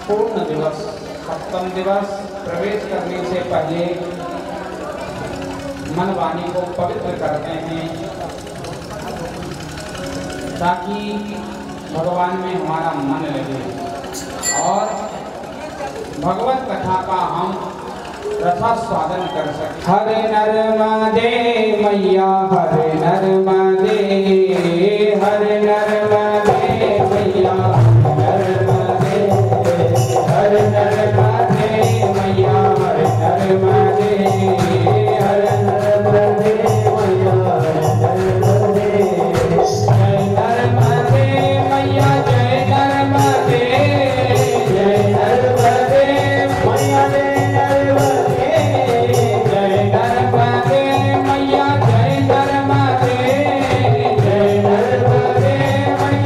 पूर्ण दिवस सप्तम दिवस प्रवेश करने से पहले मन वाणी को पवित्र करते हैं ताकि भगवान में हमारा मन लगे और भगवत कथा का हम रसास्वादन कर सकें। हरे नर्मदे मैया हरे नर्मदे, हरे नर्मदे मैया नर्मदे, हरे नर्मदे मैया हरे नर्मदे, हरे नर्मदे मैया नर्मदे। जय नर्मदे मैया जय नर्मदे, जय नर्मदे मैया जय नर्मदे, जय नर्मदे मैया जय नर्मदे, जय नर्मदे मैया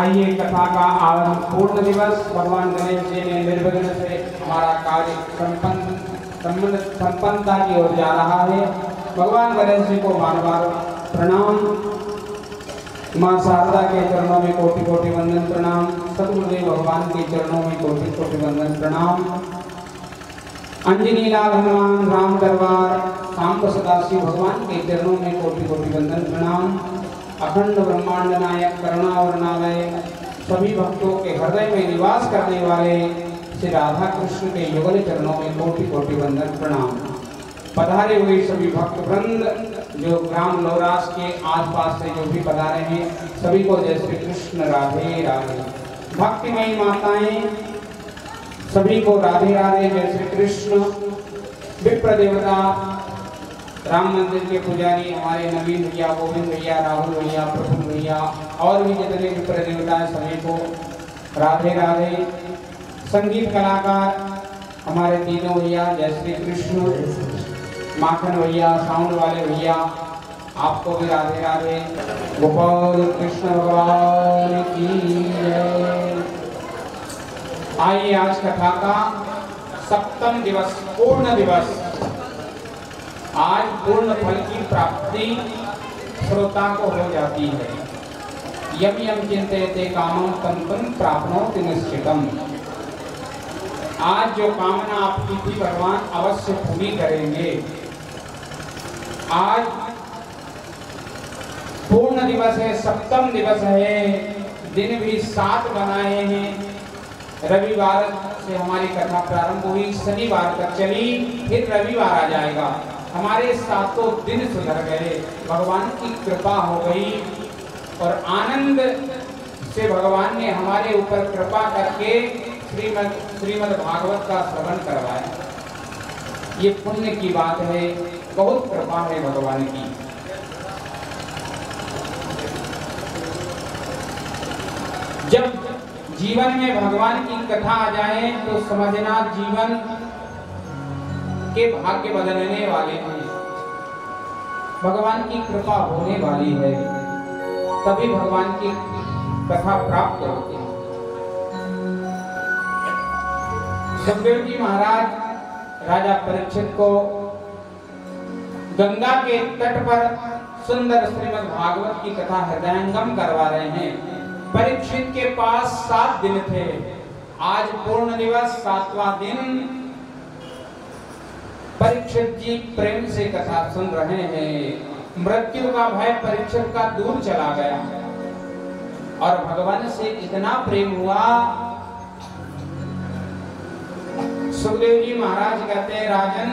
आइए कथा का आरंभ। पूर्ण दिवस भगवान गणेश जी ने निर्विघ्न से हमारा कार्य संपन्नता की ओर जा रहा है। भगवान गणेश जी को बार बार प्रणाम। माँ शारदा के चरणों में कोटि कोटि वंदन प्रणाम। सतगुरुदेव भगवान के चरणों में कोटि कोटि वंदन प्रणाम। अंजनी लाल हनुमान राम दरबार सांब सदाशिव भगवान के चरणों में कोटि कोटि वंदन प्रणाम। अखंड ब्रह्मांड नायक करुणा वर्णालय सभी भक्तों के हृदय में निवास करने वाले श्री राधा कृष्ण के युगल चरणों में कोटि कोटि वंदन प्रणाम। पधारे हुए सभी भक्त वृंद जो ग्राम लौरास के आसपास से जो भी पधारे हैं सभी को जय श्री कृष्ण राधे राधे। भक्तिमयी माताएं सभी को राधे राधे जय श्री कृष्ण। विप्र देवता राम मंदिर के पुजारी हमारे नवीन भैया, गोविंद भैया, राहुल भैया, प्रफुल्ल भैया और भी जितने विप्र देवता है सभी को राधे राधे। संगीत कलाकार हमारे तीनों भैया जय श्री कृष्ण। माखन भैया, साउंड वाले भैया आपको भी राधे राधे। गोपाल कृष्ण भगवान की जय। आइए आज कथा का सप्तम दिवस पूर्ण दिवस। आज पूर्ण फल की प्राप्ति श्रोता को हो जाती है। यम यम चिंतयते कामं तं तं प्राप्नोति निश्चितम्। आज जो कामना आपकी थी भगवान अवश्य पूरी करेंगे। आज पूर्ण दिवस है, सप्तम दिवस है। दिन भी 7 बनाए हैं। रविवार से हमारी कथा प्रारंभ हुई, शनिवार तक चली, फिर रविवार आ जाएगा। हमारे 7 दिन सुधर गए, भगवान की कृपा हो गई और आनंद से भगवान ने हमारे ऊपर कृपा करके श्रीमद् भागवत का श्रवण करवाया। ये पुण्य की बात है, बहुत कृपा है भगवान की। जब जीवन में भगवान की कथा आ जाए तो समझना जीवन के भाग्य बदलने वाले हैं। भगवान की कृपा होने वाली है, तभी भगवान की कथा प्राप्त होती है। सुखदेव जी महाराज राजा परीक्षित को गंगा के तट पर सुंदर श्रीमद् भागवत की कथा हृदयंगम करवा रहे हैं। परीक्षित के पास 7 दिन थे। आज पूर्ण दिवस 7वां दिन। परीक्षित जी प्रेम से कथा सुन रहे हैं। मृत्यु का भय परीक्षित का दूर चला गया और भगवान से इतना प्रेम हुआ। सुखदेव जी महाराज कहते हैं राजन,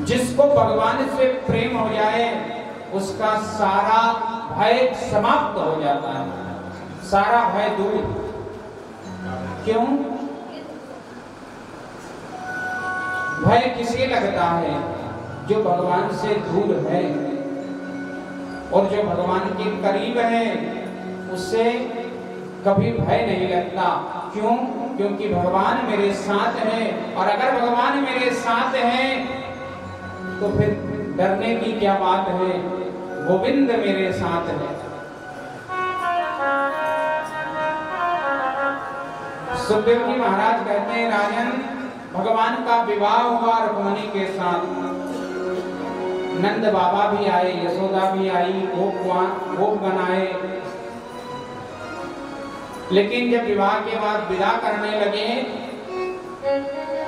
जिसको भगवान से प्रेम हो जाए उसका सारा भय समाप्त हो जाता है, सारा भय दूर। क्यों? भय किसे लगता है? जो भगवान से दूर है। और जो भगवान के करीब है उससे कभी भय नहीं लगता। क्यों? क्योंकि भगवान मेरे साथ है। और अगर भगवान मेरे साथ है तो फिर डरने की क्या बात है? गोविंद मेरे साथ है। सुखदेव जी महाराज कहते हैं राजन, भगवान का विवाह हुआ रुक्मिणी के साथ। नंद बाबा भी आए, यशोदा भी आई, गोप बनाए। लेकिन जब विवाह के बाद विदा करने लगे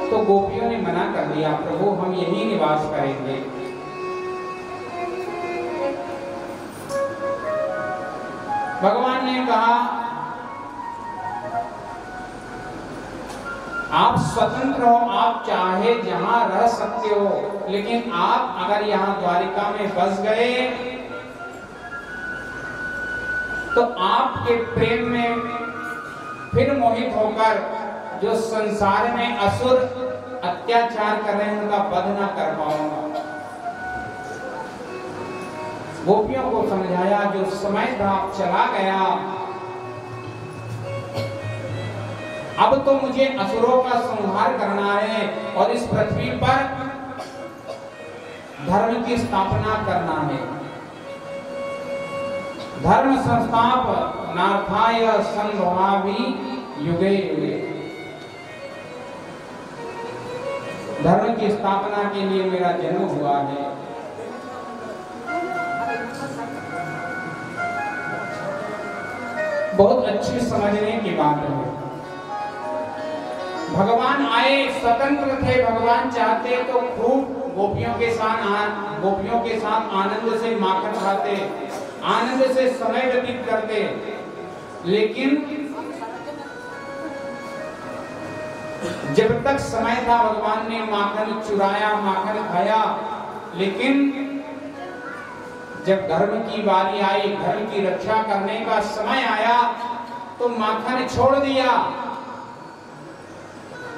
तो गोपियों ने मना कर दिया, प्रभु हम यही निवास करेंगे। भगवान ने कहा आप स्वतंत्र हो, आप चाहे जहां रह सकते हो, लेकिन आप अगर यहां द्वारिका में बस गए तो आपके प्रेम में फिर मोहित होकर जो संसार में असुर अत्याचार कर रहे हैं उनका वध ना कर पाऊंगा। गोपियों को समझाया जो समय था चला गया, अब तो मुझे असुरों का संहार करना है और इस पृथ्वी पर धर्म की स्थापना करना है। धर्म संस्थाप नाथाय संभवामि युगे युगे। धर्म की स्थापना के लिए मेरा जन्म हुआ है। बहुत अच्छी समझने की बात है। भगवान आए स्वतंत्र थे, भगवान चाहते तो खूब गोपियों के साथ आनंद से माखन खाते, आनंद से समय व्यतीत करते, लेकिन जब तक समय था भगवान ने माखन चुराया, माखन खाया, लेकिन जब धर्म की बारी आई, धर्म की रक्षा करने का समय आया, तो माखन छोड़ दिया,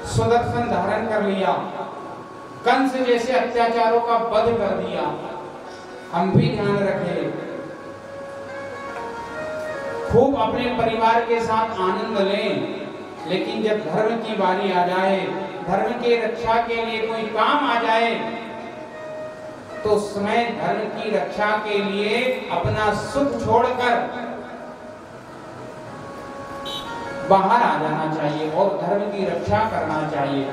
सुदर्शन धारण कर लिया, कंस जैसे अत्याचारों का वध कर दिया। हम भी ध्यान रखें, खूब अपने परिवार के साथ आनंद लें, लेकिन जब धर्म की बारी आ जाए, धर्म के रक्षा के लिए कोई काम आ जाए, तो समय धर्म की रक्षा के लिए अपना सुख छोड़कर बाहर आ जाना चाहिए और धर्म की रक्षा करना चाहिए,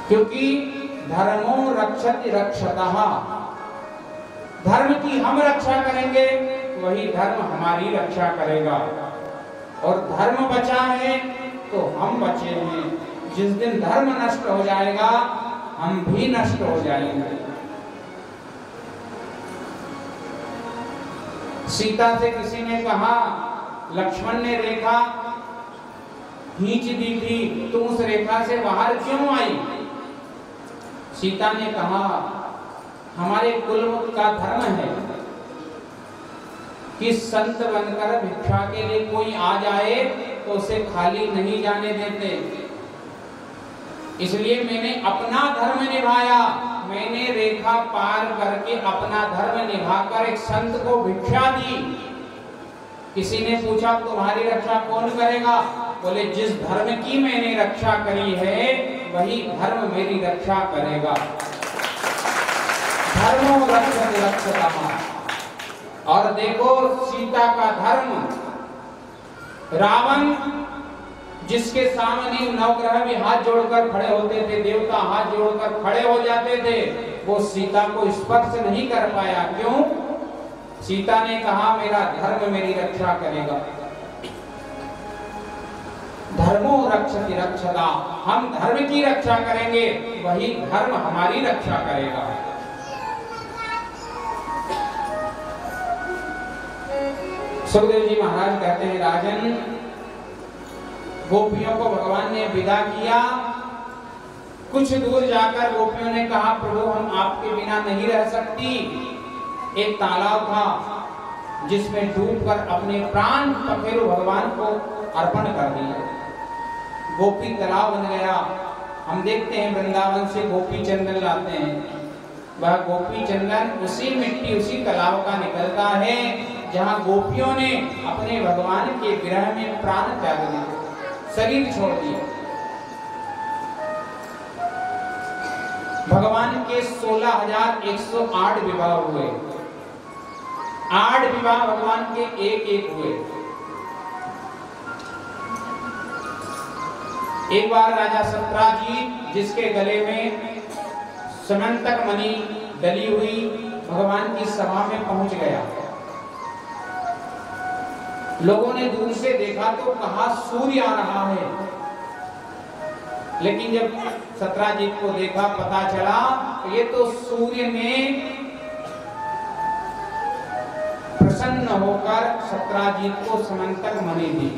क्योंकि धर्मो रक्षति रक्षतः। धर्म की हम रक्षा करेंगे, वही धर्म हमारी रक्षा करेगा, और धर्म बचा है तो हम बचे हैं। जिस दिन धर्म नष्ट हो जाएगा, हम भी नष्ट हो जाएंगे। सीता से किसी ने कहा, लक्ष्मण ने रेखा खींच दी थी, तुम उस रेखा से बाहर क्यों आई? सीता ने कहा, हमारे कुल का धर्म है कि संत बनकर भिक्षा के लिए कोई आ जाए तो उसे खाली नहीं जाने देते, इसलिए मैंने अपना धर्म निभाया। मैंने रेखा पार करके अपना धर्म निभाकर एक संत को भिक्षा दी। किसी ने पूछा, तुम्हारी रक्षा कौन करेगा? बोले, जिस धर्म की मैंने रक्षा करी है वही धर्म मेरी रक्षा करेगा। धर्मो रक्षति रक्षतः। और देखो सीता का धर्म, रावण जिसके सामने नवग्रह भी हाथ जोड़कर खड़े होते थे, देवता हाथ जोड़कर खड़े हो जाते थे, वो सीता को स्पर्श नहीं कर पाया। क्यों? सीता ने कहा, मेरा धर्म मेरी रक्षा करेगा। धर्मो रक्षति रक्षता। हम धर्म की रक्षा करेंगे, वही धर्म हमारी रक्षा करेगा। सुखदेव जी महाराज कहते हैं, राजन, गोपियों को भगवान ने विदा किया। कुछ दूर जाकर गोपियों ने कहा, प्रभु हम आपके बिना नहीं रह सकती। एक तालाब था जिसमें डूबकर अपने प्राण पखेरु भगवान को अर्पण कर दिए। गोपी तालाब बन गया। हम देखते हैं वृंदावन से गोपी चंदन लाते हैं, वह गोपी चंदन उसी मिट्टी उसी तालाब का निकलता है जहां गोपियों ने अपने भगवान के विरह में प्राण त्याग दिए, शरीर छोड़ दिया। भगवान के 16,108 विवाह हुए, 8 विवाह भगवान के एक एक हुए। एक बार राजा सत्राजीत, जिसके गले में समंतक मणि डली हुई, भगवान की सभा में पहुंच गया। लोगों ने दूर से देखा तो कहा सूर्य आ रहा है, लेकिन जब सत्राजीत को देखा, पता चला ये तो सूर्य ने प्रसन्न होकर सत्राजीत को समंतक मणि दी।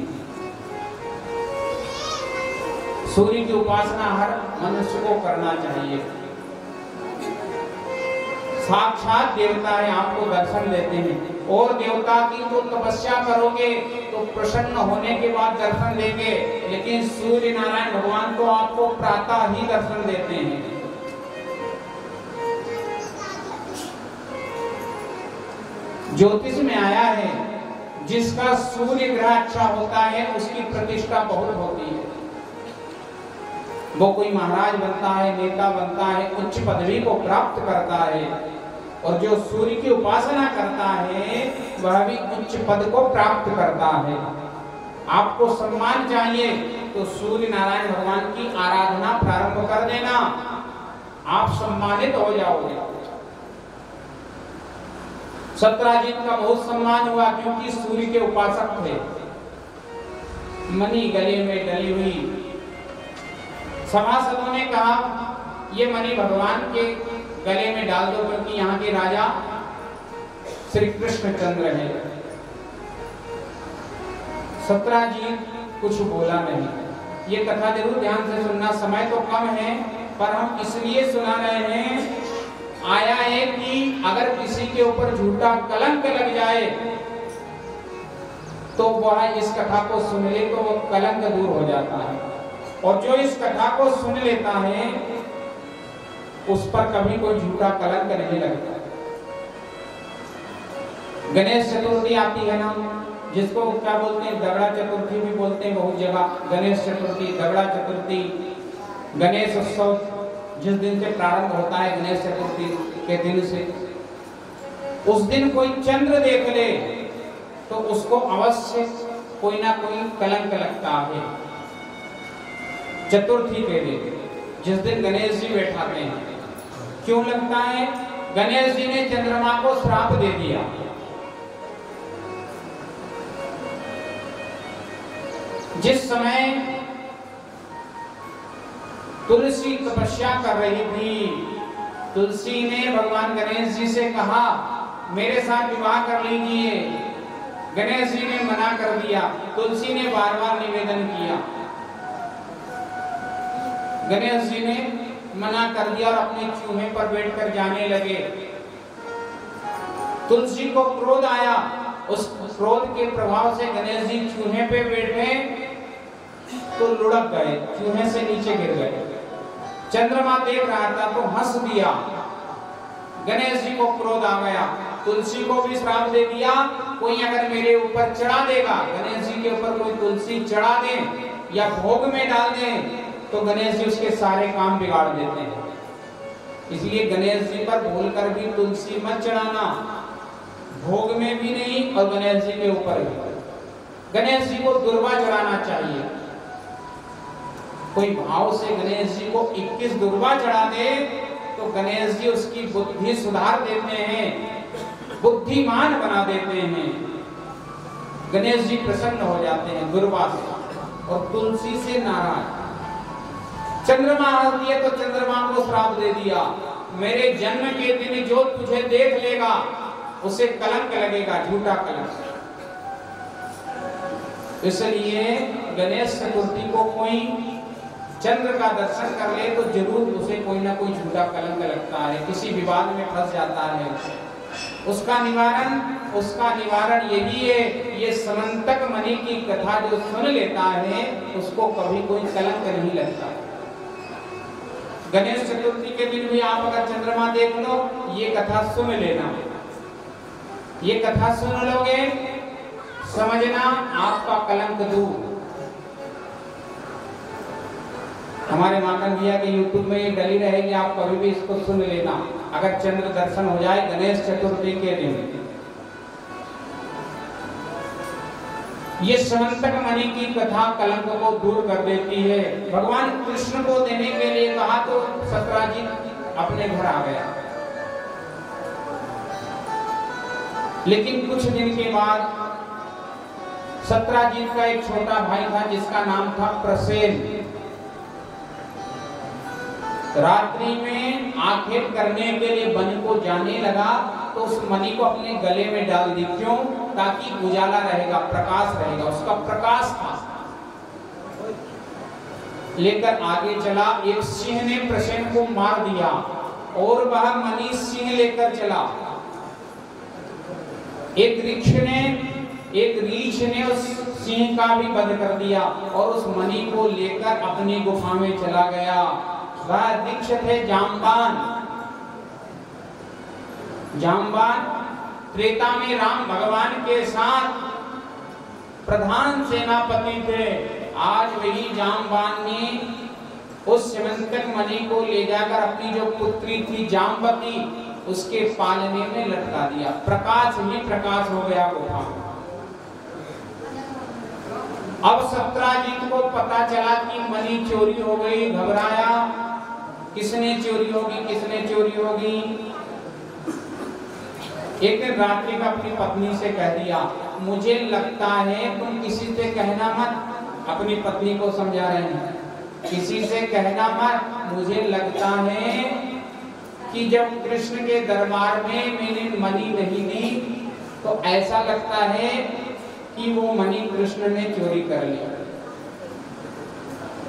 सूर्य की उपासना हर मनुष्य को करना चाहिए। साक्षात देवता है, आपको दर्शन देते हैं, और देवता की तो तपस्या करोगे तो प्रसन्न होने के बाद दर्शन देंगे, लेकिन सूर्य नारायण भगवान तो आपको प्रातः ही दर्शन देते हैं। ज्योतिष में आया है, जिसका सूर्य ग्रह अच्छा होता है उसकी प्रतिष्ठा बहुत होती है। वो कोई महाराज बनता है, नेता बनता है, उच्च पदवी को प्राप्त करता है। और जो सूर्य की उपासना करता है वह भी उच्च पद को प्राप्त करता है। आपको सम्मान चाहिए तो सूर्य नारायण भगवान की आराधना प्रारंभ कर देना, आप सम्मानित हो जाओगे। सत्राजित का बहुत सम्मान हुआ क्योंकि सूर्य के उपासक थे। मणि गले में डली हुई, सभासदों ने कहा ये मणि भगवान के गले में डाल दो क्योंकि यहाँ के राजा श्री कृष्णचंद्र है। सत्राजित कुछ बोला नहीं। ये कथा जरूर ध्यान से सुनना, समय तो कम है पर हम इसलिए सुना रहे हैं, आया है कि अगर किसी के ऊपर झूठा कलंक लग जाए तो वह इस कथा को सुन ले तो वो कलंक दूर हो जाता है, और जो इस कथा को सुन लेता है उस पर कभी कोई झूठा कलंक नहीं लगता। गणेश चतुर्थी आती है ना, जिसको क्या बोलते हैं, दगड़ा चतुर्थी भी बोलते हैं बहुत जगह। गणेश चतुर्थी, दगड़ा चतुर्थी, गणेश उत्सव जिस दिन से प्रारंभ होता है गणेश चतुर्थी के दिन से, उस दिन कोई चंद्र देख ले तो उसको अवश्य कोई ना कोई कलंक लगता है। चतुर्थी के दिन जिस दिन गणेश जी बैठाते हैं, क्यों लगता है? गणेश जी ने चंद्रमा को श्राप दे दिया। जिस समय तुलसी तपस्या कर रही थी, तुलसी ने भगवान गणेश जी से कहा मेरे साथ विवाह कर लीजिए। गणेश जी ने मना कर दिया। तुलसी ने बार बार निवेदन किया, गणेश जी ने मना कर दिया और अपने चूहे पर बैठकर जाने लगे। तुलसी को क्रोध आया, उस क्रोध के प्रभाव से गणेश जी चूहे पे बैठे तो लुढ़क गए, चूहे से नीचे गिर गए। चंद्रमा देख रहा था तो हंस दिया। गणेश जी को क्रोध आ गया, तुलसी को भी श्राप दे दिया, कोई अगर मेरे ऊपर चढ़ा देगा, गणेश जी के ऊपर कोई तुलसी चढ़ा दे या भोग में डाल दे तो गणेश जी उसके सारे काम बिगाड़ देते हैं। इसलिए गणेश जी पर भूलकर भी तुलसी मत चढ़ाना, भोग में भी नहीं और गणेश जी के ऊपर भी। गणेश जी को दुर्वा चढ़ाना चाहिए। कोई भाव से गणेश जी को 21 दुर्वा चढ़ा दे तो गणेश जी उसकी बुद्धि सुधार देते हैं, बुद्धिमान बना देते हैं। गणेश जी प्रसन्न हो जाते हैं दुर्वा से और तुलसी से नाराज। चंद्रमा आती है तो चंद्रमा को श्राप दे दिया, मेरे जन्म के दिन जो तुझे देख लेगा उसे कलंक लगेगा, झूठा कलंक। इसलिए गणेश चतुर्थी को कोई चंद्र का दर्शन कर ले तो जरूर उसे कोई ना कोई झूठा कलंक लगता है, किसी विवाद में फंस जाता है। उसका निवारण यही है, ये समंतक मणि की कथा जो सुन लेता है उसको कभी कोई कलंक नहीं लगता। गणेश चतुर्थी के दिन भी आप अगर चंद्रमा देख लो, ये कथा सुन लेना। ये कथा सुन लोगे, समझना आपका कलंक दूर। हमारे माखन भैया के YouTube में ये डली रहेगी, आप कभी भी इसको सुन लेना अगर चंद्र दर्शन हो जाए गणेश चतुर्थी के दिन। ये समंतक मणि की कथा कलंक को दूर कर देती है। भगवान कृष्ण को देने के लिए कहा तो सत्राजित अपने घर आ गया। लेकिन कुछ दिन के बाद सत्राजित का एक छोटा भाई था जिसका नाम था प्रसेन। रात्रि में आखेट करने के लिए वन को जाने लगा तो उस मणि को अपने गले में डाल दी। क्यों? ताकि उजाला रहेगा, प्रकाश रहेगा। उसका प्रकाश था। लेकर आगे चला, एक सिंह ने प्रसेन को मार दिया और वह मणि सिंह लेकर चला। एक रीछ ने उस सिंह का भी वध कर दिया और उस मणि को लेकर अपनी गुफा में चला गया। वह रीछ थे जाम्बान। जाम्बान त्रेता में राम भगवान के साथ प्रधान सेनापति थे। आज वही जाम्बान ने उस समंतक मणि को ले जाकर अपनी जो पुत्री थी जाम्बती उसके पालने में लटका दिया। प्रकाश ही प्रकाश हो गया गुफा। अब सत्राजित को पता चला कि मणि चोरी हो गई, घबराया, किसने चोरी होगी, किसने चोरी होगी। एक दिन रात्रि में अपनी पत्नी से कह दिया, मुझे लगता है तुम किसी से कहना मत। अपनी पत्नी को समझा रहे हैं, किसी से कहना मत, मुझे लगता है कि जब कृष्ण के दरबार में मैंने मणि नहीं दी तो ऐसा लगता है कि वो मणि कृष्ण ने चोरी कर लिया।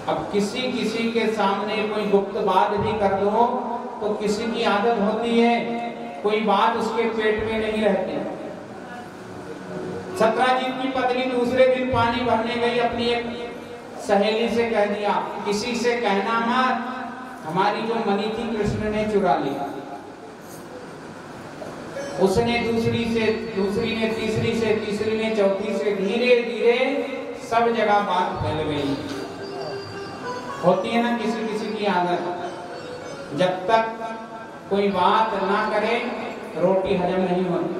अब किसी किसी के सामने कोई गुप्त बात भी कर दो तो किसी की आदत होती है, कोई बात उसके पेट में नहीं रहती। सत्राजित की पत्नी दूसरे दिन पानी भरने गई, अपनी एक सहेली से कह दिया, किसी से कहना मत, हमारी जो मणि थी कृष्ण ने चुरा लिया। उसने दूसरी ने तीसरी से, तीसरी ने चौथी से, धीरे धीरे सब जगह बात फैल गई। होती है ना किसी किसी की आदत, जब तक कोई बात ना करे रोटी हजम नहीं होती।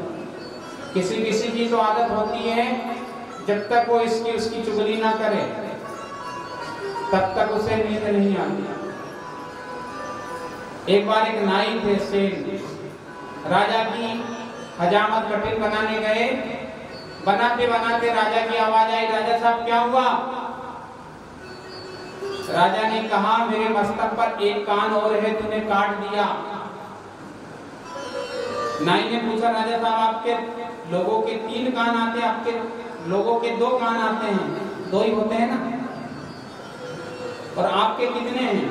किसी किसी की तो आदत होती है, जब तक वो इसकी उसकी चुगली ना करे तब तक उसे नींद नहीं आती। एक बार एक नाई थे सेन, राजा की हजामत कठिन बनाने गए। बनाते बनाते राजा की आवाज आई, राजा साहब क्या हुआ? राजा ने कहा, मेरे मस्तक पर एक कान और है, तूने काट दिया। नाई ने पूछा, राजा साहब आपके लोगों के 3 कान आते हैं, आपके लोगों के 2 कान आते हैं, 2 ही होते हैं ना, और आपके कितने हैं?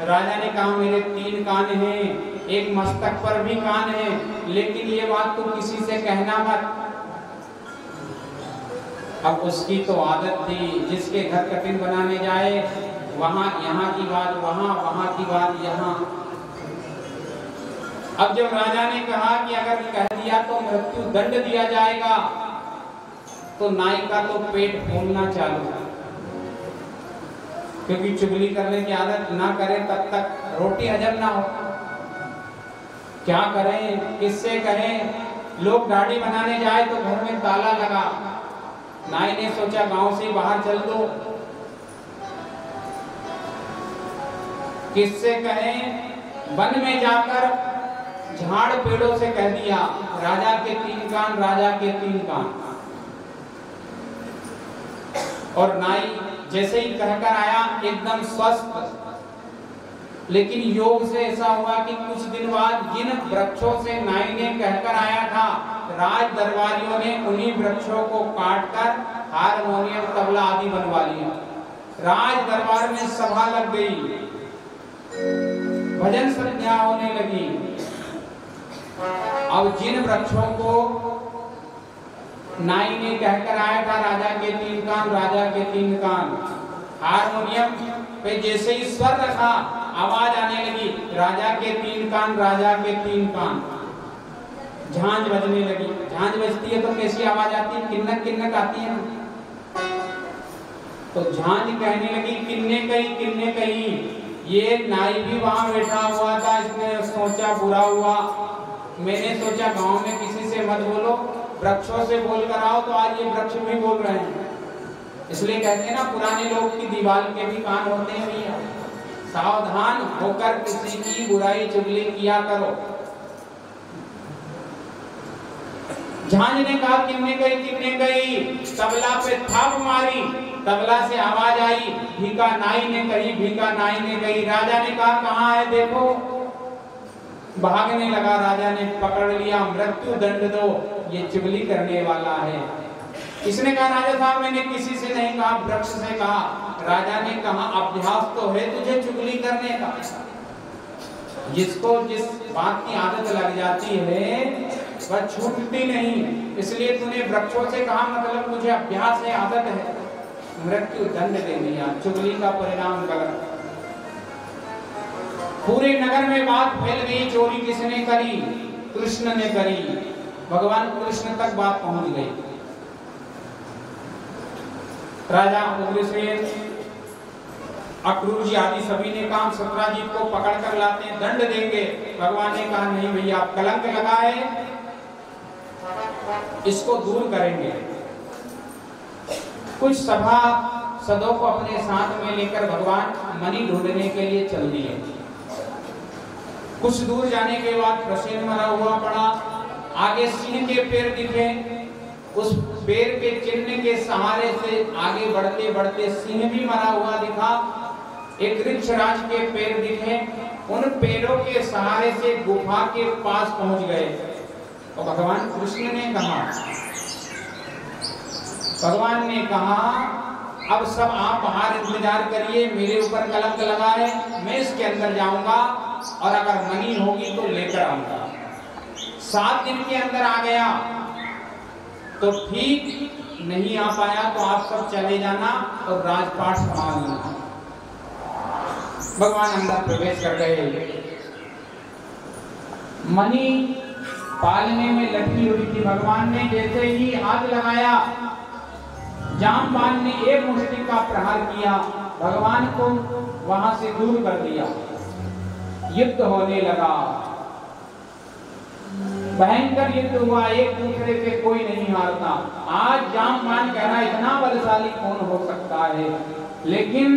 राजा ने कहा, मेरे 3 कान हैं, एक मस्तक पर भी कान है, लेकिन ये बात तो किसी से कहना मत। अब उसकी तो आदत थी, जिसके घर कठिन बनाने जाए वहां यहाँ की बात वहां, वहां की बात यहाँ। अब जब राजा ने कहा कि अगर कह दिया तो मृत्यु दंड दिया जाएगा, तो नाई का तो पेट फूलना चालू, क्योंकि चुगली करने की आदत ना करे तब तक रोटी हजम ना हो। क्या करें, किससे कहें? लोग दाढ़ी बनाने जाए तो घर में ताला लगा। नाई ने सोचा गांव से बाहर चल दो, किससे कहें? वन में जाकर झाड़ पेड़ों से कह दिया, राजा के 3 कान, राजा के 3 कान। और नाई जैसे ही कहकर आया एकदम स्वस्थ, लेकिन योग से ऐसा हुआ कि कुछ दिन बाद जिन वृक्षों से नाई ने कहकर आया था, राज दरबारियों ने उन्हीं वृक्षों को काटकर हारमोनियम, तबला आदि बनवा लिया। राज दरबार में सभा लग गई, भजन संध्या होने लगी। अब जिन वृक्षों को नाई ने कहकर आया था, राजा के 3 कान, राजा के 3 कान, हारमोनियम पे जैसे ही स्वर रखा आवाज आने लगी, राजा के 3 कान, राजा के 3 कान। झांझ बजने लगी। झांझ बजती है तो कैसी आवाज आती है? किन्नक किन्नक आती है ना। तो झांझ कहने लगी, किन्ने कही, किन्ने कही। ये नाई भी वहां बैठा हुआ था, इसने सोचा बुरा हुआ, मैंने सोचा गांव में किसी से मत बोलो, वृक्षों से बोल कर आओ, तो आज ये वृक्ष भी बोल रहे हैं। इसलिए कहते हैं ना, पुराने लोग की दीवार के भी कान होते हैं भैया। सावधान होकर किसी की बुराई चुगली किया करो। झांझ ने कहा, किन्ने गई, किन्ने गई। तबला पे थाप मारी, तबला से आवाज आई, भीका नाई ने कही, भीका नाई ने कही। राजा ने कहा, कहाँ है देखो। भागने लगा, राजा ने पकड़ लिया, मृत्यु दंड दो, ये चुगली करने वाला है। इसने कहा, राजा साहब मैंने किसी से नहीं कहा, वृक्ष से कहा। राजा ने कहा, अभ्यास तो है तुझे चुगली करने का। जिसको जिस बात की आदत लग जाती है वह छूटती नहीं, इसलिए तूने वृक्षों से कहा, मतलब मुझे अभ्यास है, आदत है। मृत्यु दंड दे दिया, चुगली का परिणाम गलत। पूरे नगर में बात फैल गई, चोरी किसने करी? कृष्ण ने करी। भगवान कृष्ण तक बात पहुंच गई। राजा उग्रसेन अक्रूर जी आदि सभी ने कहा सत्यजीत को पकड़ कर लाते हैं, दंड देंगे। भगवान ने कहा नहीं भैया, आप कलंक लगाए, इसको दूर करेंगे। कुछ सभा सदों को अपने साथ में लेकर भगवान मणि ढूंढने के लिए चल दिए। कुछ दूर जाने के बाद प्रसेन मरा हुआ पड़ा, आगे सिंह के पैर दिखे, उस पैर के चिन्ह के सहारे से आगे बढ़ते बढ़ते सिंह भी मरा हुआ दिखा। एक वृक्षराज के पैर दिखे, उन पैरों के सहारे से गुफा के पास पहुंच गए। और भगवान कृष्ण ने कहा, भगवान ने कहा अब सब आप बाहर इंतजार करिए, मेरे ऊपर कलंक लगा है, मैं इसके अंदर जाऊंगा और अगर मणि होगी तो लेकर आऊंगा। 7 दिन के अंदर आ गया तो ठीक, नहीं आ पाया तो आप सब चले जाना और राजपाट संभालना। भगवान अंदर प्रवेश कर गए। मणि पालने में लटकी हुई थी। भगवान ने जैसे ही हाथ लगाया, जामवान ने एक मुष्टि का प्रहार किया, भगवान को वहां से दूर कर दिया। युद्ध होने लगा, भयंकर युद्ध हुआ, एक दूसरे से कोई नहीं हारता। आज जामवान कह रहा इतना बलशाली कौन हो सकता है, लेकिन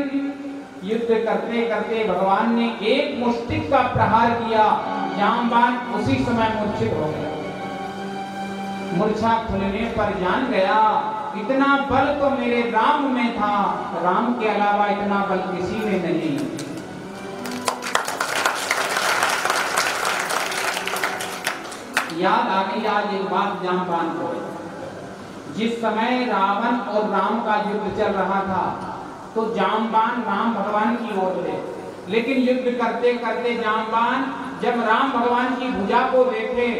युद्ध करते करते भगवान ने एक मुष्टि का प्रहार किया, जामवान उसी समय मूर्छित हो गया। मूर्छा खुलने पर जान गया इतना बल तो मेरे राम में था, राम के अलावा इतना बल किसी में नहीं। याद आ गई आज एक बात जामवान को, जिस समय रावण और राम का युद्ध चल रहा था तो जामवान राम भगवान की ओर थे, लेकिन युद्ध करते करते जामवान जब राम भगवान की भुजा को देखे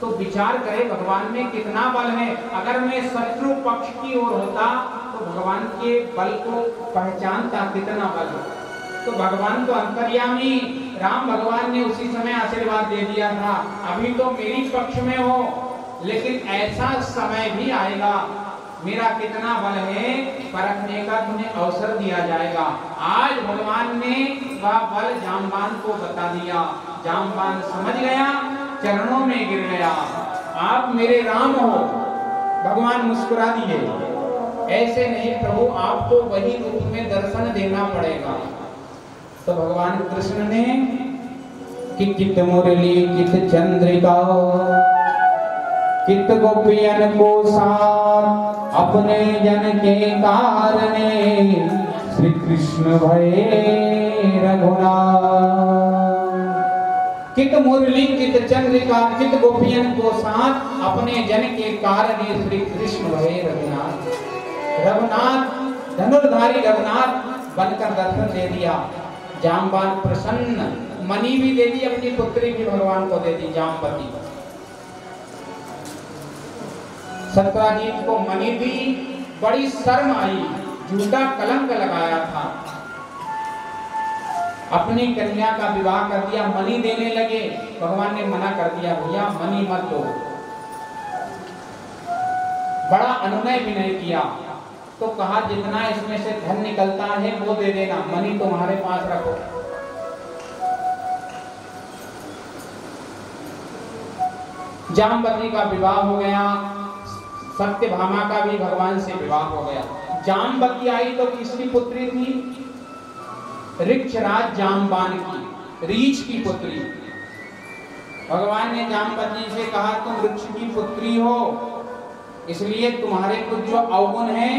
तो विचार करे भगवान में कितना बल है। अगर मैं शत्रु पक्ष की ओर होता तो भगवान के बल को पहचानता कितना बल है। तो भगवान तो अंतर्यामी, राम भगवान ने उसी समय आशीर्वाद दे दिया था, अभी तो मेरी पक्ष में हो, लेकिन ऐसा समय भी आएगा मेरा कितना बल है परखने का तुम्हें अवसर दिया जाएगा। आज भगवान ने वह बल जामवान को बता दिया। जामवान समझ गया, चरणों में गिर गया, आप मेरे राम हो। भगवान मुस्कुरा दिए, ऐसे नहीं प्रभु, आपको वही रूप में दर्शन देना पड़ेगा। तो भगवान कृष्ण ने कि चित मुरली चित चंद्रिका चित गोपियन को साथ अपने जन के कारणे श्री कृष्ण भये रघुनाथ। चित मुरली चित चंद्रिका चित गोपियन को साथ अपने जन के कारणे श्री कृष्ण भये रघुनाथ। रघुनाथ धनुर्धारी रघुनाथ बनकर दर्शन दे दिया। जामवान प्रसन्न, मणि भी दे दी, अपनी पुत्री भी भगवान को दे दी जामवती। सत्यजीत को मणि दी, बड़ी शर्म आई, झूठा कलंक लगाया था, अपनी कन्या का विवाह कर दिया, मणि देने लगे। भगवान ने मना कर दिया, भैया मणि मत दो। बड़ा अनुनय भी नहीं किया, तो कहा जितना इसमें से धन निकलता है वो दे देना, मणि तुम्हारे पास रखो। जामवती का विवाह हो गया, सत्यभामा का भी भगवान से विवाह हो गया। जामवती आई तो किसकी पुत्री थी? ऋक्षराज जामवान की, रीछ की पुत्री। भगवान ने जामवती से कहा तुम वृक्ष की पुत्री हो, इसलिए तुम्हारे कुछ जो अवगुण हैं,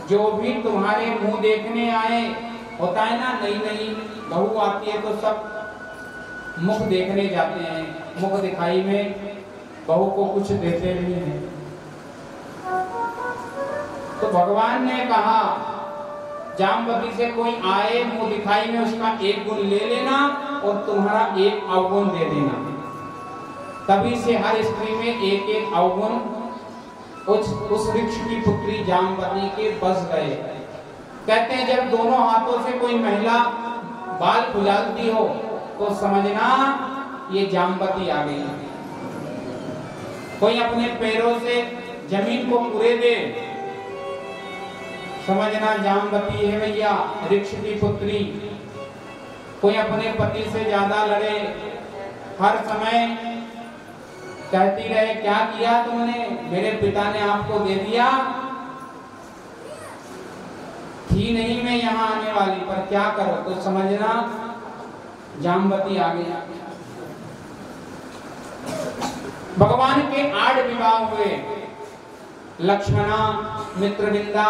जो भी तुम्हारे मुंह देखने आए, होता है ना, नई नई बहू आती है तो सब मुख देखने जाते हैं, मुख दिखाई में बहू को कुछ देते भी हैं। तो भगवान ने कहा जामवती से कोई आए मुंह दिखाई में, उसका एक गुण ले लेना और तुम्हारा एक अवगुण दे देना। तभी से हर स्त्री में एक एक अवगुण उस वृक्ष की पुत्री जामवती के बस गए। कहते हैं जब दोनों हाथों से कोई महिला बाल खुजालती हो तो समझना ये जामवती आ गई। कोई अपने पैरों से जमीन को कुरे दे, समझना जामवती है भैया, ऋक्ष की पुत्री। कोई अपने पति से ज्यादा लड़े, हर समय कहती रहे क्या किया तुमने, मेरे पिता ने आपको दे दिया, थी नहीं मैं यहाँ आने वाली, पर क्या करो, तो समझना जामवती आ गई। भगवान के 8 विवाह हुए, लक्ष्मणा, मित्रविंदा,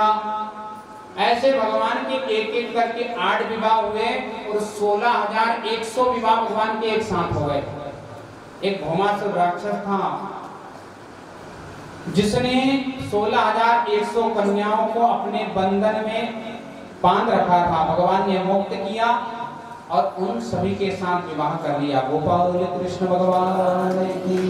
ऐसे भगवान के एक एक करके 8 विवाह हुए और 16,100 विवाह भगवान के एक साथ हो गए। एक भौमासुर राक्षस था जिसने 16,100 कन्याओं को अपने बंधन में बांध रखा था। भगवान ने मुक्त किया और उन सभी के साथ विवाह कर लिया। गोपाल कृष्ण भगवान की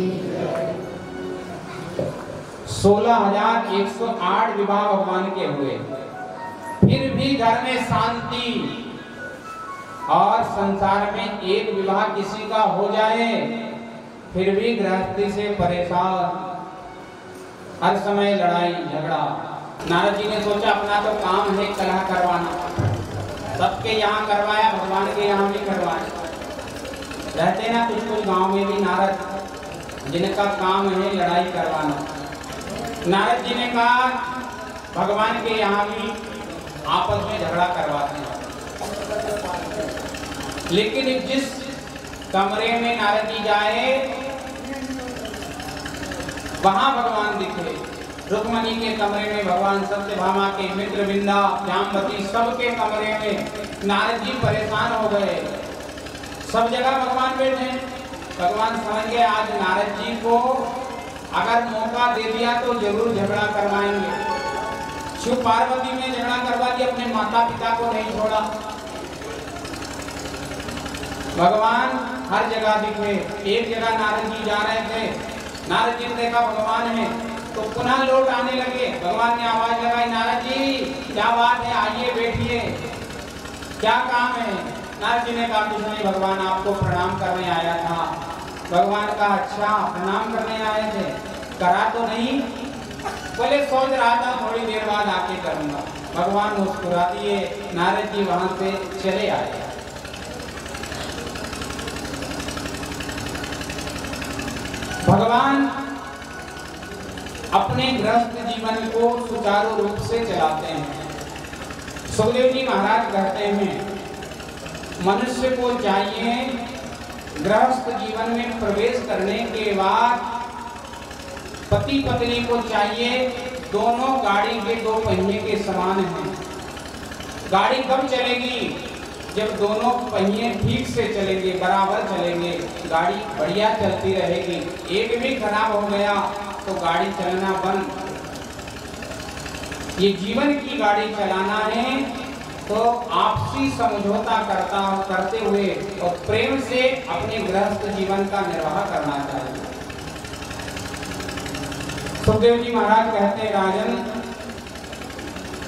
16,108 विवाह भगवान के हुए। फिर भी घर में शांति और संसार में एक विवाह किसी का हो जाए फिर भी गृहस्थी से परेशान, हर समय लड़ाई झगड़ा। नारद जी ने सोचा अपना तो काम है कलह करवाना, सबके यहाँ करवाया, भगवान के यहाँ भी करवाया। रहते ना कुछ कुछ गांव में भी नारद जिनका काम है लड़ाई करवाना। नारद जी ने कहा भगवान के यहाँ भी आपस में झगड़ा करवाते हैं। लेकिन जिस कमरे में नारद जी जाए वहां भगवान दिखे। रुक्मणी के कमरे में भगवान, सत्यभामा के, मित्रविंदा, जामवती, सबके कमरे में नारद जी परेशान हो गए। सब जगह भगवान बैठे। भगवान समझ गए आज नारद जी को अगर मौका दे दिया तो जरूर झगड़ा करवाएंगे। शिव पार्वती ने झगड़ा करवा दिया, अपने माता पिता को नहीं छोड़ा। भगवान हर जगह दिखे। एक जगह नारद जी जा रहे थे, नारद जी ने देखा भगवान है तो पुनः लौट आने लगे। भगवान ने आवाज लगाई, नारद जी क्या बात है, आइए बैठिए, क्या काम है। नारद जी ने कहा कुछ नहीं भगवान, आपको प्रणाम करने आया था। भगवान का अच्छा प्रणाम करने आए थे, करा तो नहीं? बोले सोच रहा था थोड़ी देर बाद आके करूंगा। भगवान मुस्कुरा दिए, नारद जी वहां से चले आए। भगवान अपने गृहस्थ जीवन को सुचारू रूप से चलाते हैं। सुखदेव जी महाराज कहते हैं मनुष्य को चाहिए गृहस्थ जीवन में प्रवेश करने के बाद पति पत्नी को चाहिए दोनों गाड़ी के 2 पहिए के समान हैं। गाड़ी कब चलेगी? जब दोनों पहिए ठीक से चलेंगे, बराबर चलेंगे, गाड़ी बढ़िया चलती रहेगी। एक भी खराब हो गया तो गाड़ी चलना बंद। ये जीवन की गाड़ी चलाना है तो आपसी समझौता करते हुए और प्रेम से अपने गृहस्थ जीवन का निर्वाह करना चाहिए। सुखदेव जी महाराज कहते हैं राजन,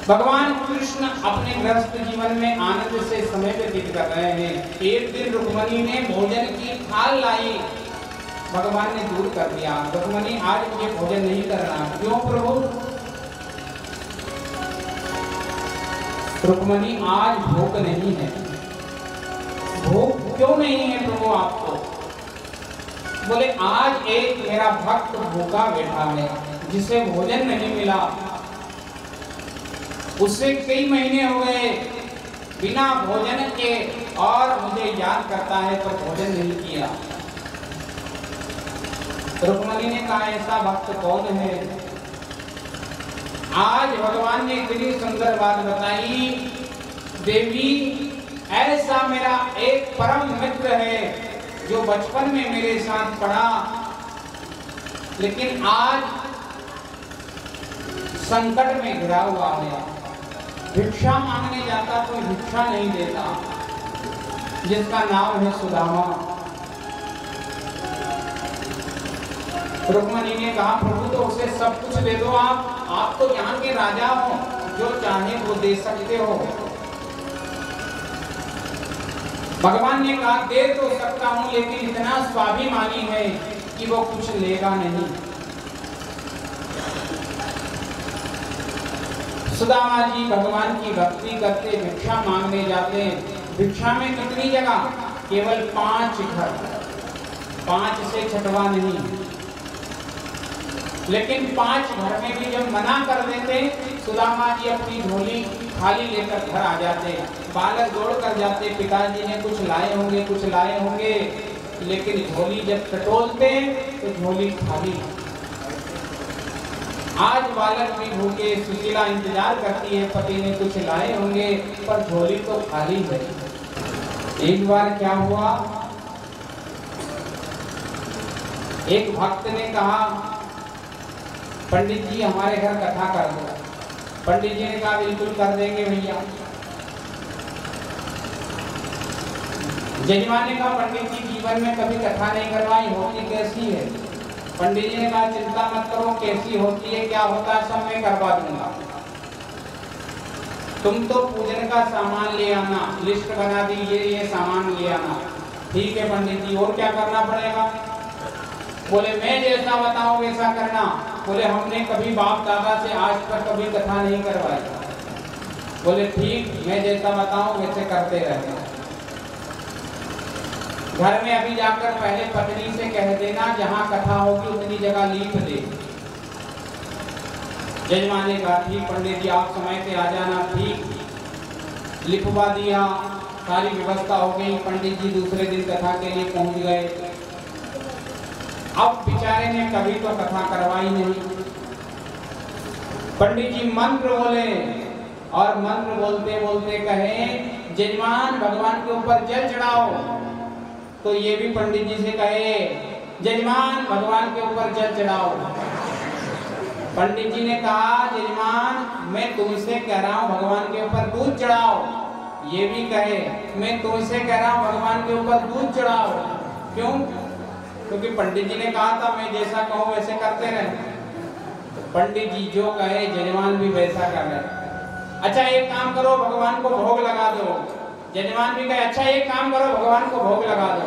भगवान कृष्ण अपने गृहस्थ जीवन में आनंद से समय व्यतीत कर रहे हैं। एक दिन रुक्मणी ने भोजन की थाल लाई, भगवान ने दूर कर दिया। रुक्मणी आज मुझे भोजन नहीं करना। क्यों प्रभु? रुक्मणी आज भूख नहीं है। भूख क्यों नहीं है प्रभु आपको? बोले आज एक मेरा भक्त भूखा बैठा है जिसे भोजन नहीं मिला, उससे कई महीने हो गए बिना भोजन के और मुझे याद करता है पर भोजन नहीं किया। रुक्मणी ने कहा ऐसा भक्त कौन है? आज भगवान ने इतनी सुंदर बात बताई, देवी ऐसा मेरा एक परम मित्र है जो बचपन में मेरे साथ पढ़ा, लेकिन आज संकट में घिरा हुआ है। भिक्षा मांगने जाता कोई भिक्षा नहीं देता, जिसका नाम है सुदामा। रुक्मणी ने कहा प्रभु तो उसे सब कुछ दे दो, आप तो यहाँ के राजा हो, जो चाहे वो दे सकते हो। भगवान ने कहा दे तो सकता हूं लेकिन इतना स्वाभिमानी है कि वो कुछ लेगा नहीं। सुदामा जी भगवान की भक्ति करते भिक्षा मांगने जाते। भिक्षा में कितनी जगह? केवल 5 घर, 5 से छठवा नहीं। लेकिन 5 घर में भी जब मना कर देते, सुदामा जी अपनी झोली खाली लेकर घर आ जाते। बालक दौड़ कर जाते, पिताजी ने कुछ लाए होंगे, कुछ लाए होंगे, लेकिन झोली जब टटोलते तो झोली खाली। आज बालक भी भूखे, सुशीला इंतजार करती है, पति ने कुछ लाए होंगे, पर झोली तो खाली है। एक बार क्या हुआ, एक भक्त ने कहा, पंडित जी हमारे घर कथा कर दो। पंडित जी ने कहा बिल्कुल कर देंगे भैया। जजमान ने कहा पंडित जी जीवन में कभी कथा नहीं करवाई, होती कैसी है? पंडित जी ने कहा चिंता मत करो, कैसी होती है, क्या होता है, सब मैं करवा दूंगा। तुम तो पूजन का सामान ले आना, लिस्ट बना दीजिए, ये सामान ले आना। ठीक है पंडित जी, और क्या करना पड़ेगा? बोले मैं जैसा बताऊं वैसा करना। बोले हमने कभी बाप दादा से आज तक कभी कथा नहीं करवाई। बोले ठीक, मैं जैसा बताऊं वैसे करते रहना। घर में अभी जाकर पहले पत्नी से कह देना जहां कथा होगी उतनी जगह लीप दे। जजमान ने कहा ठीक पंडित जी आप समय से आ जाना। ठीक, लिखवा दिया, सारी व्यवस्था हो गई। पंडित जी दूसरे दिन कथा के लिए पहुंच गए। अब बेचारे ने कभी तो कथा करवाई नहीं। पंडित जी मंत्र बोले और मंत्र बोलते बोलते कहे जजमान भगवान के ऊपर जल चढ़ाओ। तो ये भी पंडित जी से कहे जजमान भगवान के ऊपर जल चढ़ाओ। पंडित जी ने कहा जजमान मैं तुमसे कह रहा हूँ भगवान के ऊपर दूध चढ़ाओ। ये भी कहे मैं तुमसे कह रहा हूँ भगवान के ऊपर दूध चढ़ाओ। क्यों? क्योंकि पंडित जी ने कहा था मैं जैसा कहूँ वैसे करते रहे। पंडित जी जो कहे जजमान भी वैसा कर रहे। अच्छा एक काम करो भगवान को भोग लगा दो। जजमान भी कहे अच्छा एक काम करो भगवान को भोग लगा दो।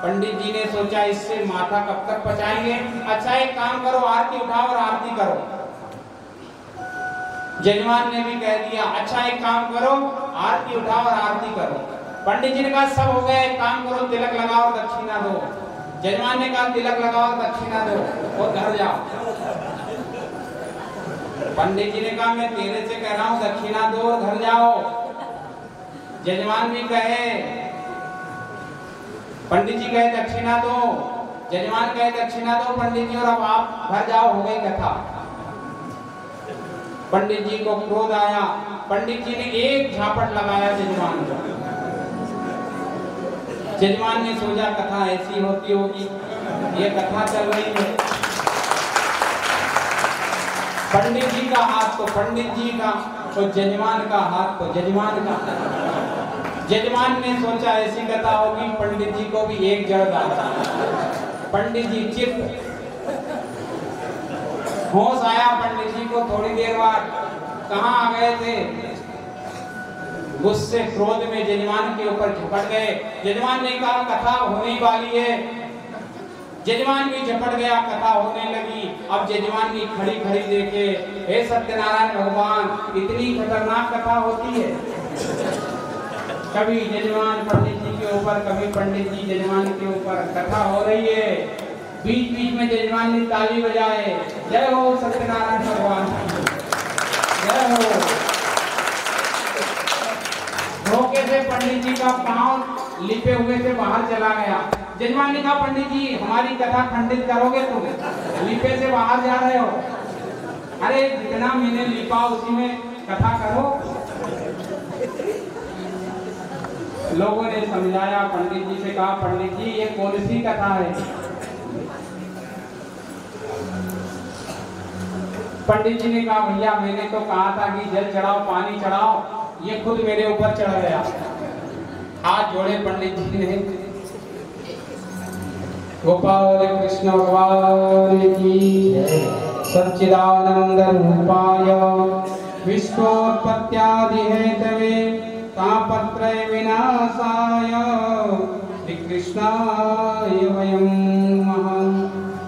पंडित जी ने सोचा इससे माथा कब तक पचाएंगे। अच्छा एक काम करो आरती उठाओ और आरती करो। जजमान ने भी कह दिया अच्छा एक काम करो आरती उठाओ और आरती करो। पंडित जी ने कहा सब हो गया, एक काम करो तिलक लगाओ और दक्षिणा दो। जजमान ने कहा तिलक लगाओ और दक्षिणा दो और घर जाओ। पंडित जी ने कहा मैं तेरे से कह रहा हूँ दक्षिणा दो और घर जाओ। जजमान भी कहे पंडित जी कहे दक्षिणा दो, जजमान कहे दक्षिणा दो पंडित जी और अब आप घर जाओ, हो गई कथा। पंडित जी को क्रोध आया। पंडित जी ने एक झापट लगाया जजमान को। जजमान ने सोचा कथा ऐसी होती होगी, ये कथा चल रही है। पंडित जी का हाथ तो पंडित जी का, तो जजमान का हाथ तो जजमान का। जजमान ने सोचा ऐसी कथा होगी, पंडित जी को भी एक जड़ डाला। पंडित जी चित्त होश आया पंडित जी को थोड़ी देर बाद। कहाँ आ गए थे? गुस्से क्रोध में जजमान के ऊपर झपट गए। जजमान ने कहा कथा होने वाली है। जजमान भी झपट गया, कथा होने लगी। अब जजमान की खड़ी खड़ी देखे हे सत्यनारायण भगवान इतनी खतरनाक कथा होती है। कभी जजमान पंडित जी के ऊपर, कभी पंडित जी जजमान के ऊपर कथा हो रही है। बीच बीच में जजमान ने ताली बजाए, जय हो सत्यनारायण भगवान, जय हो। धोखे से पंडित जी का पांव लिपे हुए से बाहर चला गया। जजमान ने कहा पंडित जी हमारी कथा खंडित करोगे तुम, लिपे से बाहर जा रहे हो। अरे जितना मैंने लिपा उसी में कथा करो। लोगों ने समझाया, पंडित जी से कहा पंडित जी ये कौन सी कथा है? पंडित जी ने कहा भैया मैंने तो कहा था कि जल चढ़ाओ पानी चढ़ाओ, ये खुद मेरे ऊपर चढ़ गया। हाथ जोड़े पंडित जी ने। गोपाल कृष्ण भगवान की सच्चिदानंद रूपाय विश्वोत्पत्त्यादि हेतवे तापत्रय विनाशाय श्री कृष्णाय वयं नमः।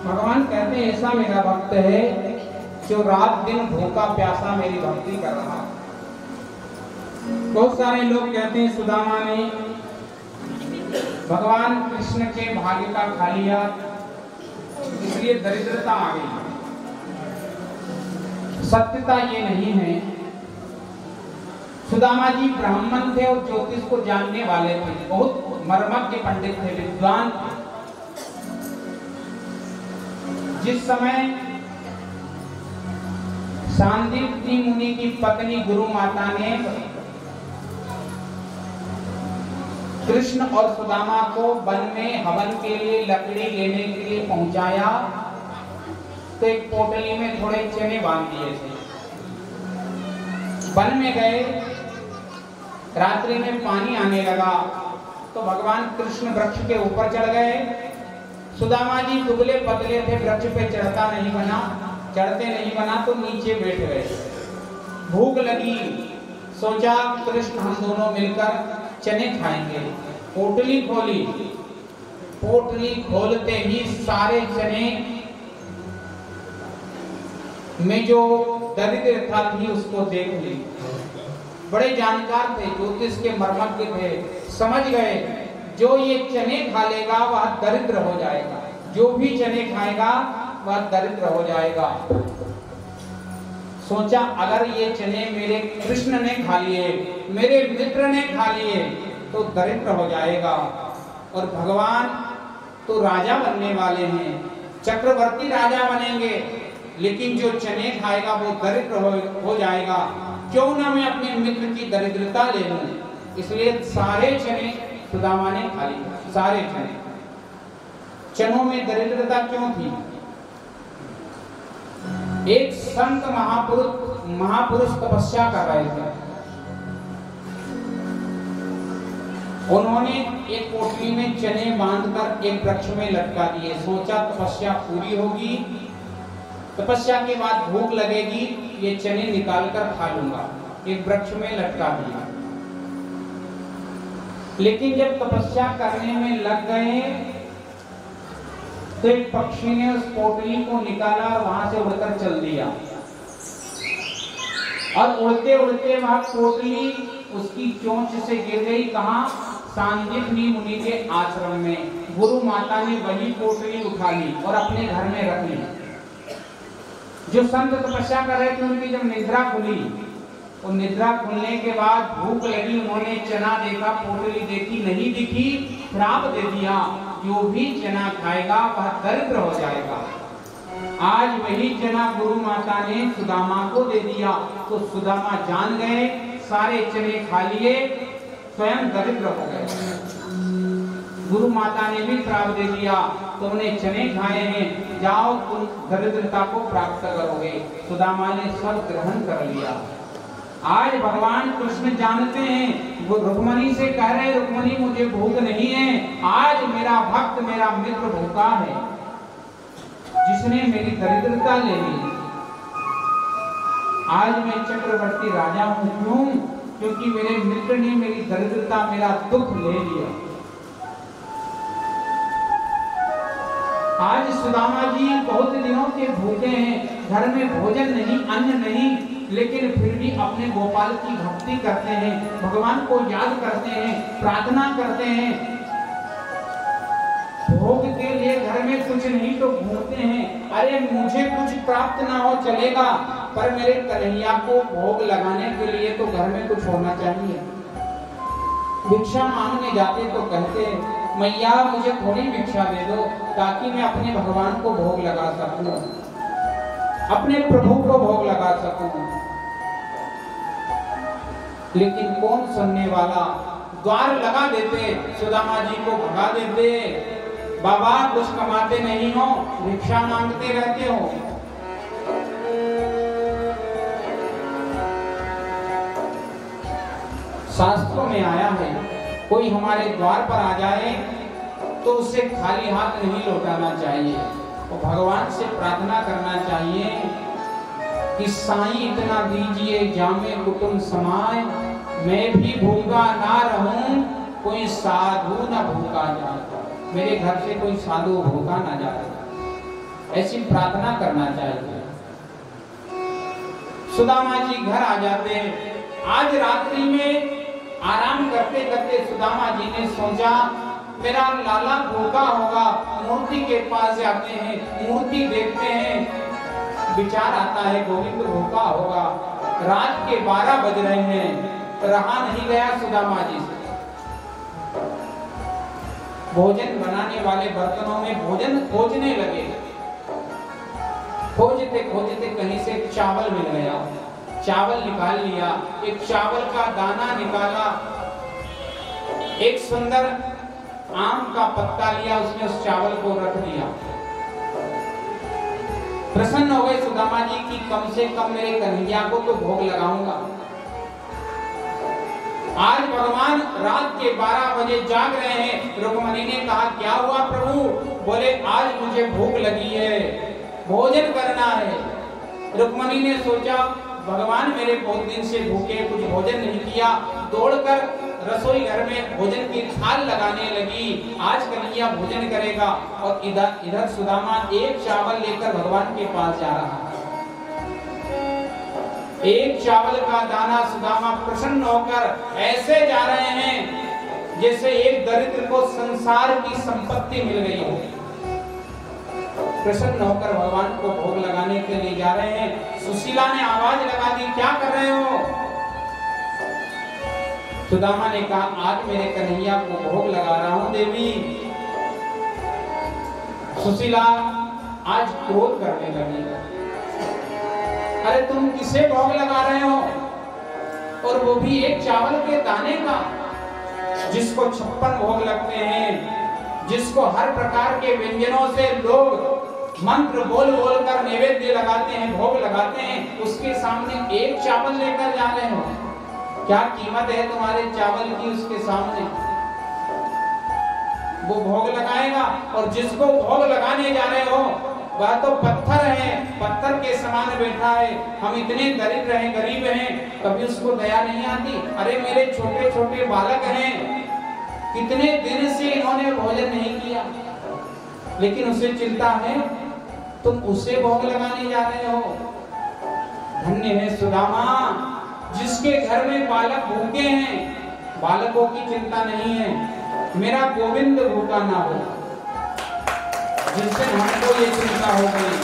भगवान कहते हैं ऐसा मेरा भक्त है जो रात दिन भूखा प्यासा मेरी भक्ति कर रहा। बहुत सारे लोग कहते हैं सुदामा ने भगवान कृष्ण के भाग्य का खा लिया, इसलिए दरिद्रता आ गई। सत्यता ये नहीं है। सुदामा जी ब्राह्मण थे और ज्योतिष को जानने वाले थे, बहुत मर्मज्ञ पंडित थे, विद्वान थे। जिस समय सांदीपनी मुनि की पत्नी गुरु माता ने कृष्ण और सुदामा को वन में हवन के लिए लकड़ी लेने के लिए पहुंचाया, तो एक पोटली में थोड़े चने बांध दिए थे। वन में गए, रात्रि में पानी आने लगा तो भगवान कृष्ण वृक्ष के ऊपर चढ़ गए। सुदामा जी दुबले पतले थे, वृक्ष पे चढ़ते नहीं बना तो नीचे बैठ गए। भूख लगी, सोचा कृष्ण हम दोनों मिलकर चने खाएंगे। पोटली खोली, पोटली खोलते ही सारे चने में जो दरिद्रता थी उसको देख ली। बड़े जानकार थे, ज्योतिष के मर्मज्ञ थे, समझ गए जो ये चने खा लेगा वह दरिद्र हो जाएगा, जो भी चने खाएगा वह दरिद्र हो जाएगा। सोचा अगर ये चने मेरे कृष्ण ने खा लिए, मेरे मित्र ने खा लिए तो दरिद्र हो जाएगा। और भगवान तो राजा बनने वाले हैं, चक्रवर्ती राजा बनेंगे, लेकिन जो चने खाएगा वो दरिद्र हो जाएगा। क्यों ना मैं अपने मित्र की दरिद्रता ले लूं। इसलिए सारे चने सुदामा ने खा लिए, सारे चने। चनों में दरिद्रता क्यों थी? एक संत महापुरुष तपस्या कर रहे थे। उन्होंने एक पोटली में चने बांधकर एक वृक्ष में लटका दिए। सोचा तपस्या पूरी होगी, तपस्या के बाद भूख लगेगी, ये चने निकालकर खा लूंगा। एक वृक्ष में लटका दिया। लेकिन जब तपस्या करने में लग गए तो एक पक्षी ने उस पोटली को निकाला और वहां से उड़कर चल दिया। और उड़ते उड़ते वह पोटली उसकी चोंच से गिर गई। कहां? सांदीपनी मुनि के आश्रम में। गुरु माता ने वही पोटली उठा ली और अपने घर में रख ली। जो संत तपस्या कर रहे थे उनकी जब निद्रा खुली, और निद्रा खुलने के बाद भूख लगी, उन्होंने चना देखा, पोटली देखी, नहीं दिखी, श्राप दे दिया, जो भी चना खाएगा वह दरिद्र हो जाएगा। आज वही चना गुरु माता ने सुदामा को दे दिया, तो सुदामा जान गए, सारे चने खा लिए, स्वयं दरिद्र हो गए। गुरु माता ने भी श्राप दे दिया, तुमने चने खाए हैं, जाओ तुम दरिद्रता को प्राप्त करोगे। सुदामा ने सब ग्रहण कर लिया। आज भगवान कृष्ण जानते हैं, वो रुक्मणी से कह रहे, रुक्मणी मुझे भूख नहीं है, आज मेरा भक्त मेरा मित्र भूखा है, जिसने मेरी दरिद्रता ले ली। आज मैं चक्रवर्ती राजा हूं, क्यों? क्योंकि मेरे मित्र ने मेरी दरिद्रता, मेरा दुख ले लिया। आज सुदामा जी बहुत दिनों से भूखे हैं, घर में भोजन नहीं, अन्न नहीं, लेकिन फिर भी अपने गोपाल की भक्ति करते हैं, भगवान को याद करते हैं, प्रार्थना करते हैं। भोग के लिए घर में कुछ नहीं तो घूमते हैं, अरे मुझे कुछ प्राप्त ना हो चलेगा, पर मेरे कन्हैया को भोग लगाने के लिए तो घर में कुछ होना चाहिए। भिक्षा मांगने जाते तो कहते, मैया मुझे थोड़ी भिक्षा दे दो, ताकि मैं अपने भगवान को भोग लगा सकूं, अपने प्रभु को भोग लगा सकूं। लेकिन कौन सुनने वाला? द्वार लगा देते, सुदामा जी को भगा देते, बाबा कुछ कमाते नहीं हो, भिक्षा मांगते रहते हो। शास्त्रों में आया है, कोई हमारे द्वार पर आ जाए तो उसे खाली हाथ नहीं लौटाना चाहिए, और भगवान से प्रार्थना करना चाहिए कि साईं इतना दीजिए जामे कुटुंब समाए, मैं भी भूखा ना रहूं, कोई साधु ना भूखा जाए, मेरे घर से कोई साधु भूखा ना जाए। ऐसी प्रार्थना करना चाहिए। सुदामा जी घर आ जाते हैं। आज रात्रि में आराम करते करते सुदामा जी ने सोचा मेरा लाला भूखा होगा। मूर्ति के पास जाते हैं, मूर्ति देखते हैं, विचार आता है गोविंद भूखा होगा। रात के 12 बज रहे हैं, रहा नहीं गया सुदामा जी से। भोजन बनाने वाले बर्तनों में भोजन खोजने लगे। खोजते खोजते कहीं से चावल मिल गया, चावल निकाल लिया, एक चावल का दाना निकाला, एक सुंदर आम का पत्ता लिया, उसने उस चावल को रख दिया। प्रसन्न हो गए सुदामा जी की कम से कम मेरे कन्हैया को तो भोग लगाऊंगा। आज भगवान रात के 12 बजे जाग रहे हैं। रुक्मणी ने कहा क्या हुआ प्रभु? बोले आज मुझे भूख लगी है, भोजन करना है। रुक्मणी ने सोचा भगवान मेरे बहुत दिन से भूखे, कुछ भोजन नहीं किया। दौड़कर रसोई घर में भोजन की थाल लगाने लगी। आज कन्हैया भोजन करेगा। और इधर सुदामा एक चावल लेकर भगवान के पास जा रहा है। एक चावल का दाना सुदामा प्रसन्न होकर ऐसे जा रहे हैं जैसे एक दरिद्र को संसार की संपत्ति मिल गई हो। प्रसन्न होकर भगवान को भोग लगाने के लिए जा रहे हैं। सुशीला ने आवाज लगा दी क्या कर रहे हो? सुदामा ने कहा आज मेरे कन्हैया को भोग लगा रहा हूं देवी। सुशीला आज क्रोध करने लगी, अरे तुम किसे भोग लगा रहे हो? और वो भी एक चावल के दाने का, जिसको 56 भोग लगते हैं, जिसको हर प्रकार के व्यंजनों से लोग मंत्र बोल बोल कर नैवेद्य लगाते हैं, भोग लगाते हैं, उसके सामने एक चावल लेकर जा रहे हो। क्या कीमत है तुम्हारे चावल की उसके सामने? वो भोग लगाएगा। और जिसको भोग लगाने जा रहे हो वह तो पत्थर है, पत्थर के समान बैठा है। हम इतने दरिद्र हैं, गरीब हैं, कभी उसको दया नहीं आती। अरे मेरे छोटे छोटे बालक हैं, कितने दिन से इन्होंने भोजन नहीं किया, लेकिन उसे चिंता है, तुम उसे भोग लगाने जा रहे हो। धन्य है सुदामा जिसके घर में बालक भूखे हैं, बालकों की चिंता नहीं है। मेरा गोविंद भूखा ना हो। जिस दिन हमको ये चिंता हो गई,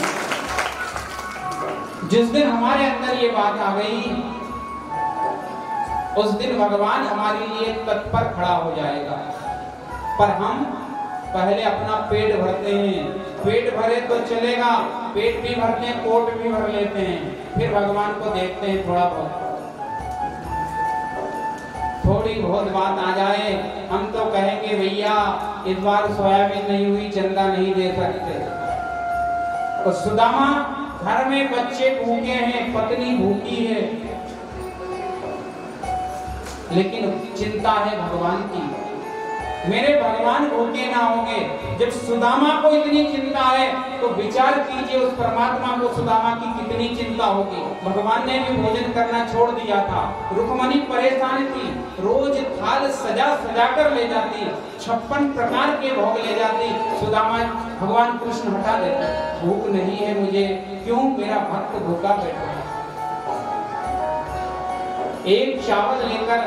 जिस दिन हमारे अंदर ये बात आ गई, उस दिन भगवान हमारे लिए तत्पर खड़ा हो जाएगा। पर हम पहले अपना पेट भरते हैं, पेट भरे तो चलेगा, पेट भी भरते हैं, कोट भी भर लेते हैं, फिर भगवान को देखते हैं थोड़ा बहुत, थोड़ी बहुत बात आ जाए हम तो कहेंगे भैया इस बार सोयाबीन नहीं हुई, चंदा नहीं दे सकते। तो सुदामा घर में बच्चे भूखे हैं, पत्नी भूखी है, लेकिन चिंता है भगवान की, मेरे भगवान भूखे ना होंगे। जब सुदामा को इतनी चिंता है तो विचार कीजिए उस परमात्मा को सुदामा की कितनी चिंता होगी। भगवान ने भी भोजन करना छोड़ दिया था, रुक्मणी परेशान थी, रोज थाल सजा सजा कर ले जाती, 56 प्रकार के भोग ले जाती। सुदामा भगवान कृष्ण हटा देते, भूख नहीं है मुझे, क्यों? मेरा भक्त भूखा बैठा है। एक चावल लेकर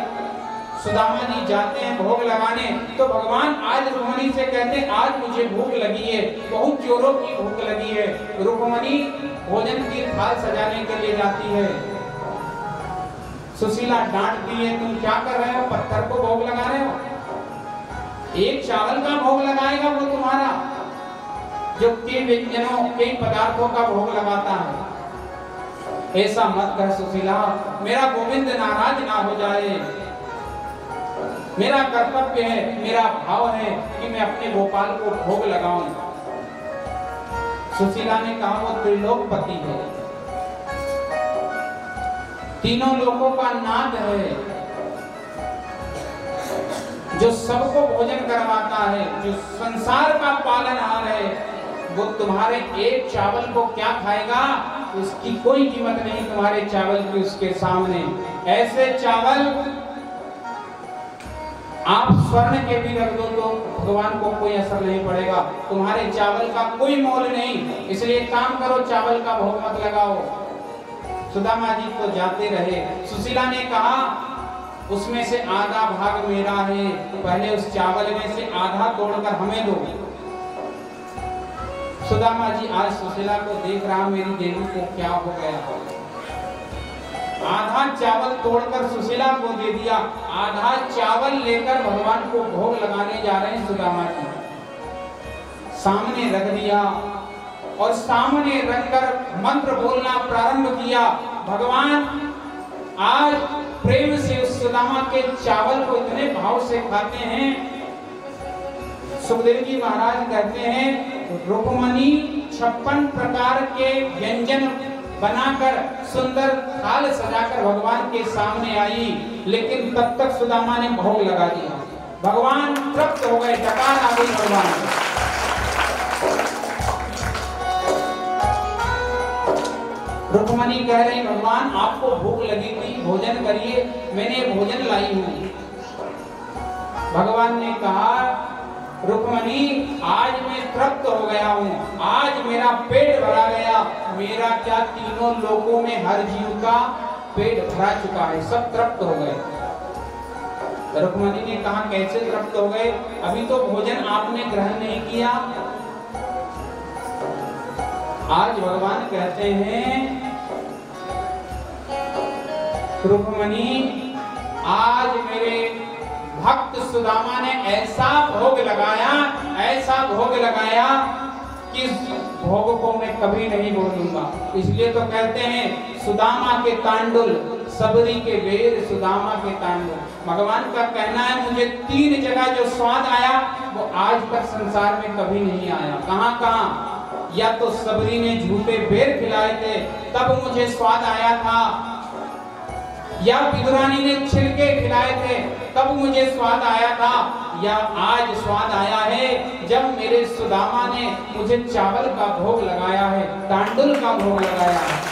सुदामा जी जाते हैं भोग लगाने, तो भगवान आज रुक्मणी से कहते हैं आज मुझे भूख लगी है, बहुत जोरों की भूख लगी है। रुक्मणी भोजन की थाल सजाने के लिए जाती है। सुशीला डांटती है तुम क्या कर रहे हो, पत्थर को भोग लगा रहे हो? एक चावल का भोग लगाएगा वो तुम्हारा, जो कई व्यंजनों कई पदार्थों का भोग लगाता है। ऐसा मत कर सुशीला, मेरा गोविंद नाराज ना हो जाए। मेरा कर्तव्य है, मेरा भाव है कि मैं अपने गोपाल को भोग लगाऊं। सुशीला ने कहा वो त्रिलोकपति है, तीनों लोकों का नाथ है, जो सबको भोजन करवाता है, जो संसार का पालनहार है, वो तुम्हारे एक चावल को क्या खाएगा? उसकी कोई कीमत नहीं तुम्हारे चावल की उसके सामने। ऐसे चावल आप स्वर्ण के भी रख दो तो भगवान को कोई असर नहीं पड़ेगा, तुम्हारे चावल का कोई मोल नहीं। इसलिए काम करो, चावल का भोग मत लगाओ। सुदामा जी तो जाते रहे। सुशीला ने कहा उसमें से आधा भाग मेरा है, पहले उस चावल में से आधा तोड़कर हमें दो। सुदामा जी आज सुशीला को देख रहा, मेरी देवी को क्या हो गया। आधा चावल तोड़कर सुशीला को दे दिया, आधा चावल लेकर भगवान को भोग लगाने जा रहे हैं सुदामा जी। सामने रख दिया और सामने रखकर मंत्र बोलना प्रारंभ किया। भगवान आज प्रेम से उस सुदामा के चावल को इतने भाव से खाते हैं। सुखदेव जी महाराज कहते हैं रुक्मणी 56 प्रकार के व्यंजन बनाकर सुंदर थाल सजाकर भगवान के सामने आई, लेकिन तब तक सुदामा ने भोग लगा दिया। भगवान तृप्त हो गए, डकार आ गई भगवान। रुक्मणी कह रही भगवान आपको भूख लगी थी, भोजन करिए, मैंने भोजन लाई हूं। भगवान ने कहा रुक्मणी आज मैं तृप्त हो गया हूं, आज मेरा पेट भरा गया। मेरा क्या तीनों लोकों में हर जीव का पेट भरा चुका है, सब तृप्त हो गए। रुक्मणी ने कहा कैसे तृप्त हो गए, अभी तो भोजन आपने ग्रहण नहीं किया। आज भगवान कहते हैं रुक्मणी आज मेरे भक्त सुदामा ने ऐसा भोग लगाया, ऐसा भोग लगाया कि भोग को मैं कभी नहीं भूलूंगा। इसलिए तो कहते हैं सुदामा के तांडुल, सबरी के वेद सुदामा के तांडुल। भगवान का कहना है मुझे 3 जगह जो स्वाद आया वो आज तक संसार में कभी नहीं आया। कहां कहां? या तो सबरी ने झूठे बेर खिलाए थे तब मुझे स्वाद आया था, या विदुरानी ने छिलके खिलाए थे तब मुझे स्वाद आया था, या आज स्वाद आया है जब मेरे सुदामा ने मुझे चावल का भोग लगाया है, तांडुल का भोग लगाया है।